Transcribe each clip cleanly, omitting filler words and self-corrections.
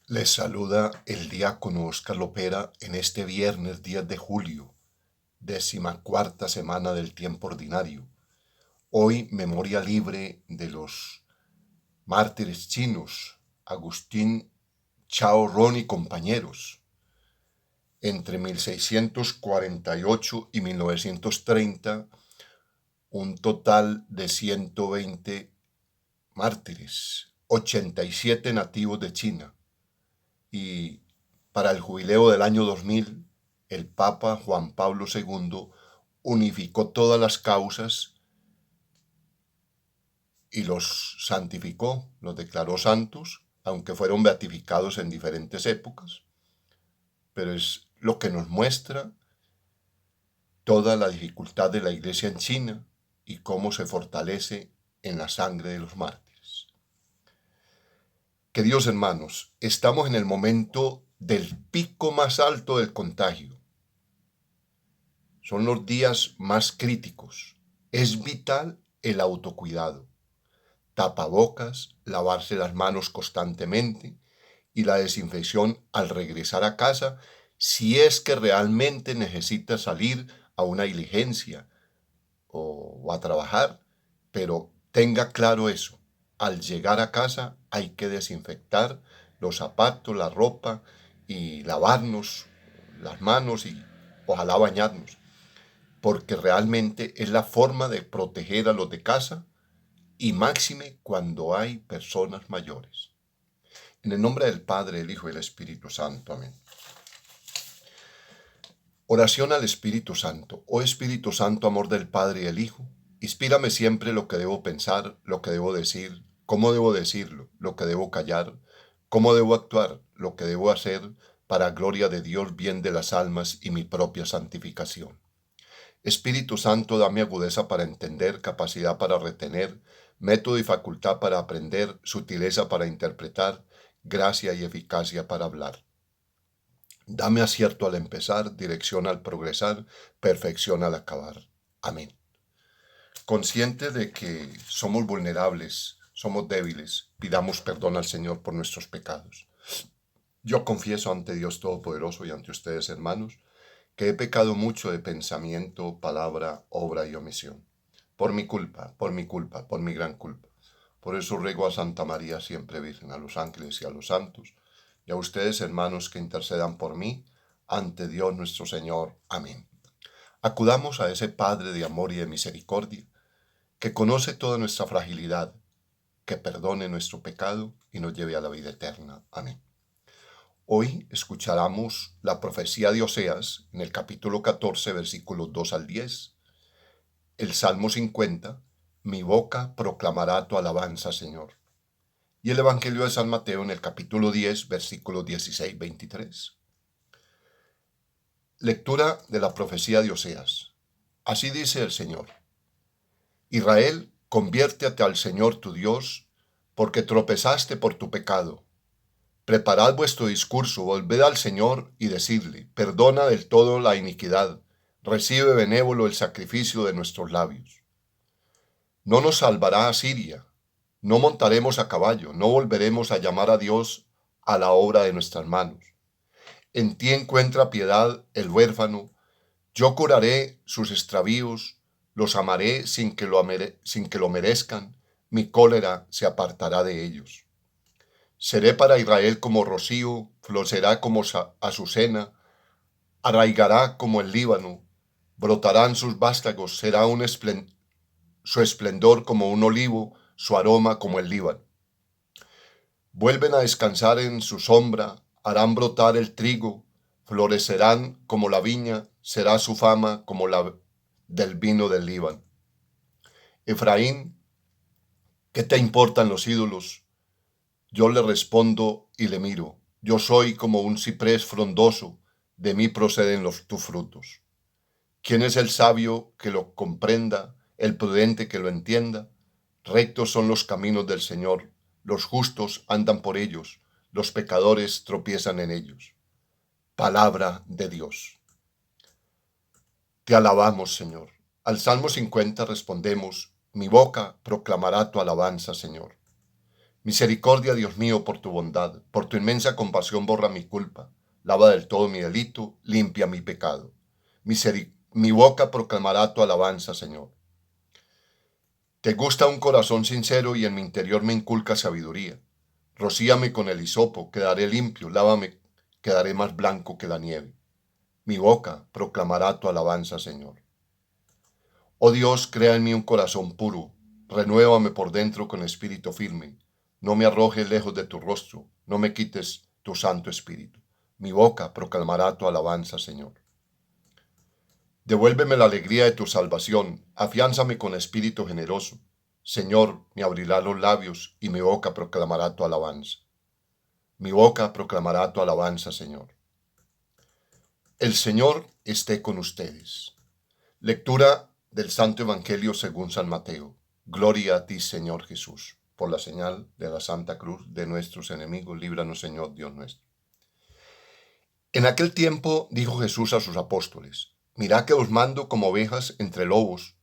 Les saluda el diácono Óscar Lopera en este viernes 10 de julio, 14ª semana del tiempo ordinario. Hoy memoria libre de los mártires chinos, Agustín Chao Ron y compañeros. Entre 1648 y 1930, un total de 120 mártires, 87 nativos de China. Y para el jubileo del año 2000, el Papa Juan Pablo II unificó todas las causas y los santificó, los declaró santos, aunque fueron beatificados en diferentes épocas, pero es lo que nos muestra toda la dificultad de la Iglesia en China y cómo se fortalece en la sangre de los mártires. Queridos hermanos, estamos en el momento del pico más alto del contagio. Son los días más críticos. Es vital el autocuidado. Tapabocas, lavarse las manos constantemente y la desinfección al regresar a casa si es que realmente necesita salir a una diligencia o a trabajar. Pero tenga claro eso. Al llegar a casa hay que desinfectar los zapatos, la ropa y lavarnos las manos y ojalá bañarnos, porque realmente es la forma de proteger a los de casa y máxime cuando hay personas mayores. En el nombre del Padre, el Hijo y el Espíritu Santo. Amén. Oración al Espíritu Santo. Oh Espíritu Santo, amor del Padre y el Hijo, inspírame siempre lo que debo pensar, lo que debo decir, cómo debo decirlo, lo que debo callar, cómo debo actuar, lo que debo hacer, para gloria de Dios, bien de las almas y mi propia santificación. Espíritu Santo, dame agudeza para entender, capacidad para retener, método y facultad para aprender, sutileza para interpretar, gracia y eficacia para hablar. Dame acierto al empezar, dirección al progresar, perfección al acabar. Amén. Conscientes de que somos vulnerables, somos débiles, pidamos perdón al Señor por nuestros pecados. Yo confieso ante Dios Todopoderoso y ante ustedes, hermanos, que he pecado mucho de pensamiento, palabra, obra y omisión. Por mi culpa, por mi culpa, por mi gran culpa. Por eso ruego a Santa María, siempre Virgen, a los ángeles y a los santos, y a ustedes, hermanos, que intercedan por mí ante Dios nuestro Señor. Amén. Acudamos a ese Padre de amor y de misericordia, que conoce toda nuestra fragilidad, que perdone nuestro pecado y nos lleve a la vida eterna. Amén. Hoy escucharemos la profecía de Oseas en el capítulo 14, versículos 2 al 10. El Salmo 50, mi boca proclamará tu alabanza, Señor. Y el Evangelio de San Mateo en el capítulo 10, versículos 16-23. Lectura de la profecía de Oseas. Así dice el Señor: Israel, conviértete al Señor tu Dios, porque tropezaste por tu pecado. Preparad vuestro discurso, volved al Señor y decidle: perdona del todo la iniquidad, recibe benévolo el sacrificio de nuestros labios. No nos salvará Asiria, no montaremos a caballo, no volveremos a llamar a Dios a la obra de nuestras manos. En ti encuentra piedad el huérfano, yo curaré sus extravíos, los amaré sin que lo merezcan, mi cólera se apartará de ellos. Seré para Israel como rocío, florecerá como azucena, arraigará como el Líbano, brotarán sus vástagos, será su esplendor como un olivo, su aroma como el Líbano. Vuelven a descansar en su sombra, harán brotar el trigo, florecerán como la viña, será su fama como la del vino del Líbano. Efraín, ¿qué te importan los ídolos? Yo le respondo y le miro. Yo soy como un ciprés frondoso, de mí proceden tus frutos. ¿Quién es el sabio que lo comprenda, el prudente que lo entienda? Rectos son los caminos del Señor, los justos andan por ellos, los pecadores tropiezan en ellos. Palabra de Dios. Te alabamos, Señor. Al Salmo 50 respondemos: mi boca proclamará tu alabanza, Señor. Misericordia, Dios mío, por tu bondad, por tu inmensa compasión borra mi culpa, lava del todo mi delito, limpia mi pecado. Mi boca proclamará tu alabanza, Señor. Te gusta un corazón sincero y en mi interior me inculca sabiduría. Rocíame con el hisopo, quedaré limpio, lávame, quedaré más blanco que la nieve. Mi boca proclamará tu alabanza, Señor. Oh Dios, crea en mí un corazón puro, renuévame por dentro con espíritu firme. No me arrojes lejos de tu rostro, no me quites tu santo espíritu. Mi boca proclamará tu alabanza, Señor. Devuélveme la alegría de tu salvación, afiánzame con espíritu generoso. Señor, me abrirá los labios y mi boca proclamará tu alabanza. Mi boca proclamará tu alabanza, Señor. El Señor esté con ustedes. Lectura del Santo Evangelio según San Mateo. Gloria a ti, Señor Jesús. Por la señal de la Santa Cruz de nuestros enemigos, líbranos, Señor Dios nuestro. En aquel tiempo dijo Jesús a sus apóstoles: Mirad que os mando como ovejas entre lobos,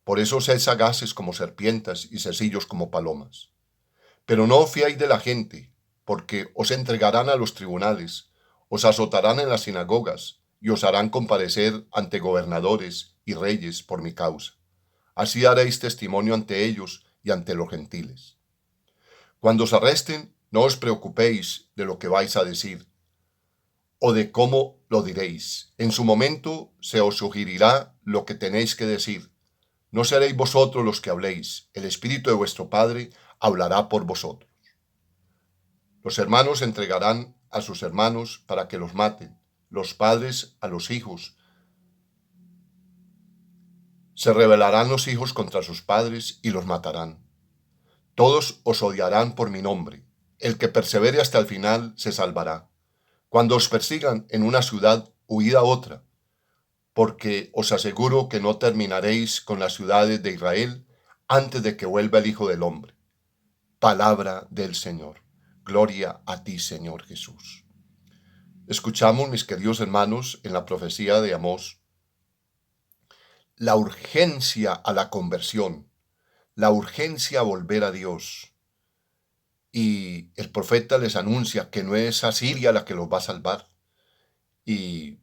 por eso sed sagaces como serpientes y sencillos como palomas. Pero no os fiéis de la gente, porque os entregarán a los tribunales, os azotarán en las sinagogas y os harán comparecer ante gobernadores y reyes por mi causa. Así haréis testimonio ante ellos y ante los gentiles. Cuando os arresten, no os preocupéis de lo que vais a decir o de cómo lo diréis. En su momento se os sugerirá lo que tenéis que decir. No seréis vosotros los que habléis, el Espíritu de vuestro Padre hablará por vosotros. Los hermanos entregarán a sus hermanos para que los maten, los padres a los hijos. Se rebelarán los hijos contra sus padres y los matarán. Todos os odiarán por mi nombre. El que persevere hasta el final se salvará. Cuando os persigan en una ciudad, huid a otra, porque os aseguro que no terminaréis con las ciudades de Israel antes de que vuelva el Hijo del Hombre. Palabra del Señor. Gloria a ti, Señor Jesús. Escuchamos, mis queridos hermanos, en la profecía de Amós, la urgencia a la conversión, la urgencia a volver a Dios. Y el profeta les anuncia que no es Asiria la que los va a salvar. Y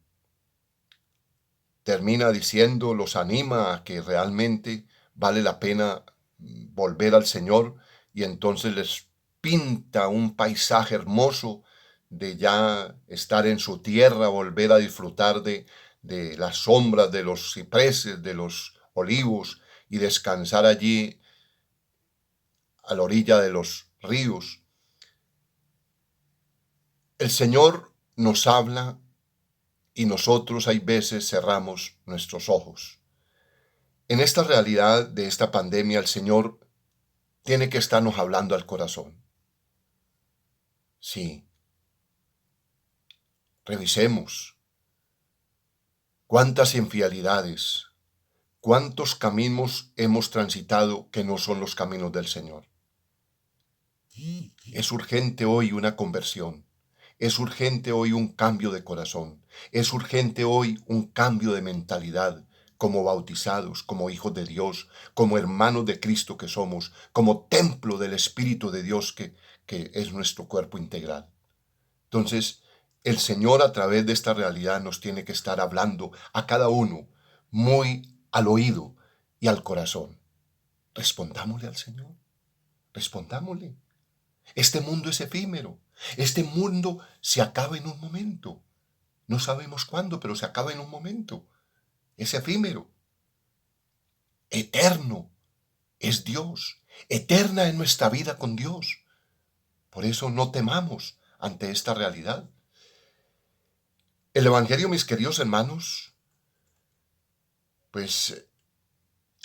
termina diciendo, los anima a que realmente vale la pena volver al Señor, y entonces les pinta un paisaje hermoso de ya estar en su tierra, volver a disfrutar de las sombras de los cipreses, de los olivos, y descansar allí a la orilla de los ríos. El Señor nos habla y nosotros hay veces cerramos nuestros ojos. En esta realidad de esta pandemia, el Señor tiene que estarnos hablando al corazón. Sí, revisemos cuántas infidelidades, cuántos caminos hemos transitado que no son los caminos del Señor. Es urgente hoy una conversión. Es urgente hoy un cambio de corazón. Es urgente hoy un cambio de mentalidad, como bautizados, como hijos de Dios, como hermanos de Cristo que somos, como templo del Espíritu de Dios que es nuestro cuerpo integral. Entonces, el Señor a través de esta realidad nos tiene que estar hablando a cada uno muy al oído y al corazón. Respondámosle al Señor. Respondámosle. Este mundo es efímero. Este mundo se acaba en un momento. No sabemos cuándo, pero se acaba en un momento. Es efímero. Eterno es Dios. Eterna es nuestra vida con Dios. Por eso no temamos ante esta realidad. El Evangelio, mis queridos hermanos, pues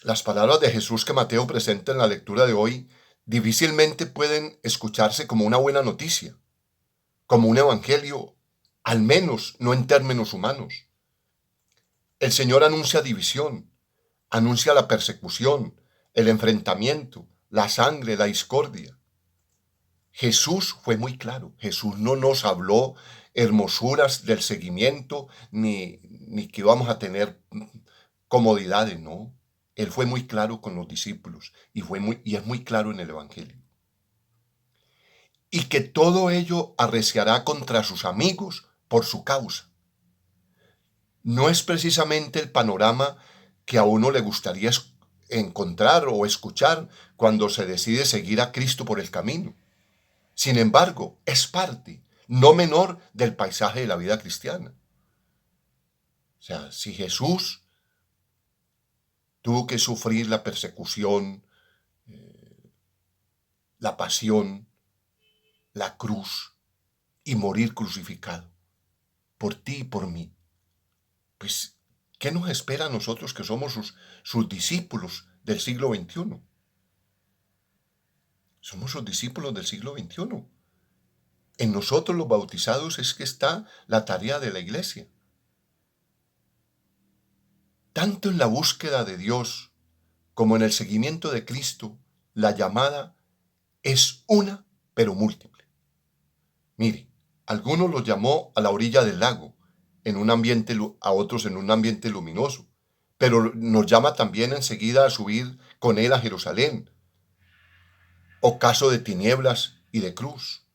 las palabras de Jesús que Mateo presenta en la lectura de hoy difícilmente pueden escucharse como una buena noticia, como un evangelio, al menos no en términos humanos. El Señor anuncia división, anuncia la persecución, el enfrentamiento, la sangre, la discordia. Jesús fue muy claro. Jesús no nos habló hermosuras del seguimiento, ni que vamos a tener comodidades, no. Él fue muy claro con los discípulos y es muy claro en el Evangelio. y que todo ello arreciará contra sus amigos por su causa. No es precisamente el panorama que a uno le gustaría encontrar o escuchar cuando se decide seguir a Cristo por el camino. Sin embargo, es parte no menor del paisaje de la vida cristiana. O sea, si Jesús tuvo que sufrir la persecución, la pasión, la cruz y morir crucificado por ti y por mí, pues, ¿qué nos espera a nosotros que somos sus discípulos del siglo XXI? Somos sus discípulos del siglo XXI. En nosotros los bautizados es que está la tarea de la iglesia. Tanto en la búsqueda de Dios como en el seguimiento de Cristo, la llamada es una, pero múltiple. Mire, algunos los llamó a la orilla del lago, en un ambiente, a otros en un ambiente luminoso, pero nos llama también enseguida a subir con él a Jerusalén, ocaso de tinieblas y de cruz.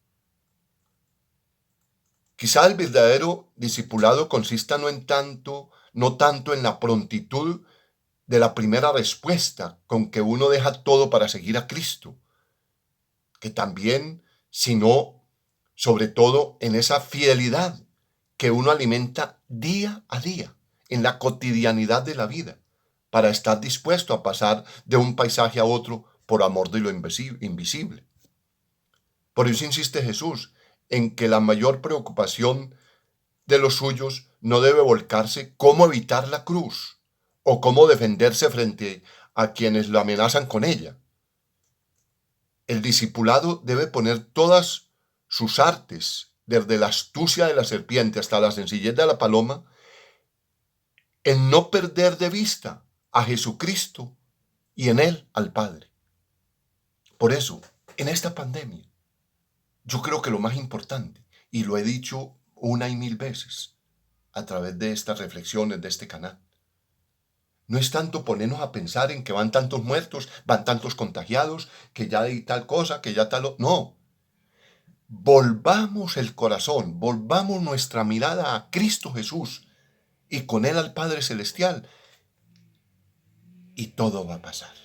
Quizá el verdadero discipulado consista no tanto en la prontitud de la primera respuesta con que uno deja todo para seguir a Cristo, que también, sino sobre todo en esa fidelidad que uno alimenta día a día, en la cotidianidad de la vida, para estar dispuesto a pasar de un paisaje a otro por amor de lo invisible. Por eso insiste Jesús en que la mayor preocupación de los suyos no debe volcarse cómo evitar la cruz o cómo defenderse frente a quienes lo amenazan con ella. El discipulado debe poner todas sus artes, desde la astucia de la serpiente hasta la sencillez de la paloma, en no perder de vista a Jesucristo y en él al Padre. Por eso, en esta pandemia, yo creo que lo más importante, y lo he dicho una y mil veces a través de estas reflexiones de este canal, no es tanto ponernos a pensar en que van tantos muertos, van tantos contagiados, que ya hay tal cosa, que ya tal... No. Volvamos el corazón, volvamos nuestra mirada a Cristo Jesús y con Él al Padre Celestial y todo va a pasar.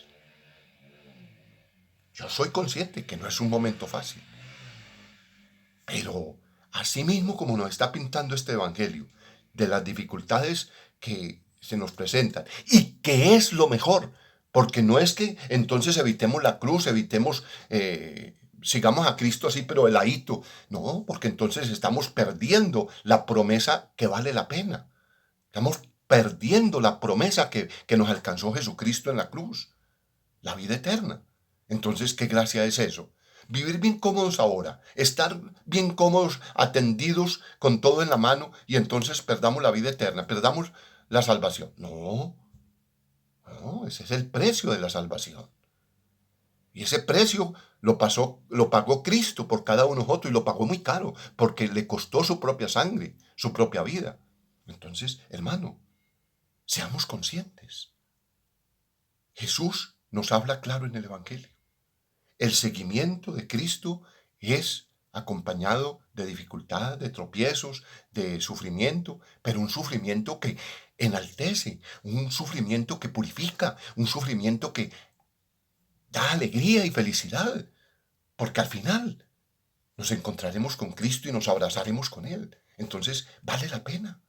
Yo soy consciente que no es un momento fácil, pero así mismo como nos está pintando este Evangelio, de las dificultades que se nos presentan y que es lo mejor, porque no es que entonces evitemos la cruz, sigamos a Cristo así, pero el ahito. No, porque entonces estamos perdiendo la promesa que vale la pena. Estamos perdiendo la promesa que nos alcanzó Jesucristo en la cruz, la vida eterna. Entonces, ¿qué gracia es eso? Vivir bien cómodos ahora, estar bien cómodos, atendidos con todo en la mano y entonces perdamos la vida eterna, perdamos la salvación. No, no, ese es el precio de la salvación. Y ese precio lo pagó Cristo por cada uno de nosotros y lo pagó muy caro porque le costó su propia sangre, su propia vida. Entonces, hermano, seamos conscientes. Jesús nos habla claro en el Evangelio. El seguimiento de Cristo es acompañado de dificultad, de tropiezos, de sufrimiento, pero un sufrimiento que enaltece, un sufrimiento que purifica, un sufrimiento que da alegría y felicidad, porque al final nos encontraremos con Cristo y nos abrazaremos con Él. Entonces, vale la pena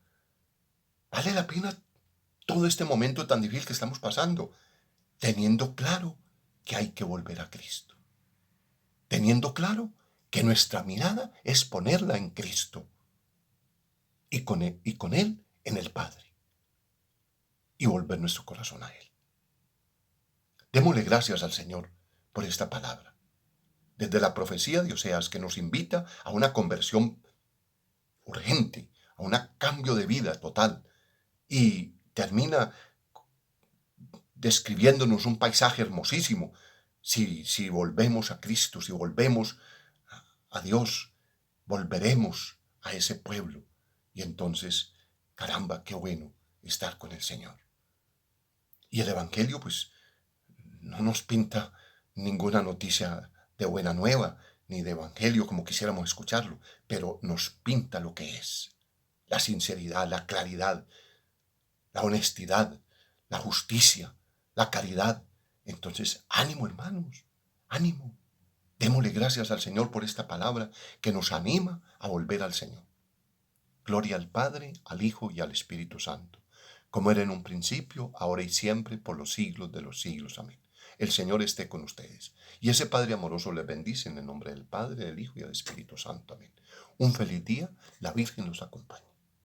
todo este momento tan difícil que estamos pasando, teniendo claro que hay que volver a Cristo. Teniendo claro que nuestra mirada es ponerla en Cristo y con Él en el Padre y volver nuestro corazón a Él. Démosle gracias al Señor por esta palabra. Desde la profecía de Oseas que nos invita a una conversión urgente, a un cambio de vida total y termina describiéndonos un paisaje hermosísimo. Si volvemos a Cristo, si volvemos a Dios, volveremos a ese pueblo. Y entonces, caramba, qué bueno estar con el Señor. Y el Evangelio, pues, no nos pinta ninguna noticia de buena nueva, ni de evangelio como quisiéramos escucharlo, pero nos pinta lo que es. La sinceridad, la claridad, la honestidad, la justicia, la caridad. Entonces, ánimo, hermanos, ánimo. Démosle gracias al Señor por esta palabra que nos anima a volver al Señor. Gloria al Padre, al Hijo y al Espíritu Santo, como era en un principio, ahora y siempre, por los siglos de los siglos. Amén. El Señor esté con ustedes. Y ese Padre amoroso les bendice en el nombre del Padre, del Hijo y del Espíritu Santo. Amén. Un feliz día. La Virgen los acompañe.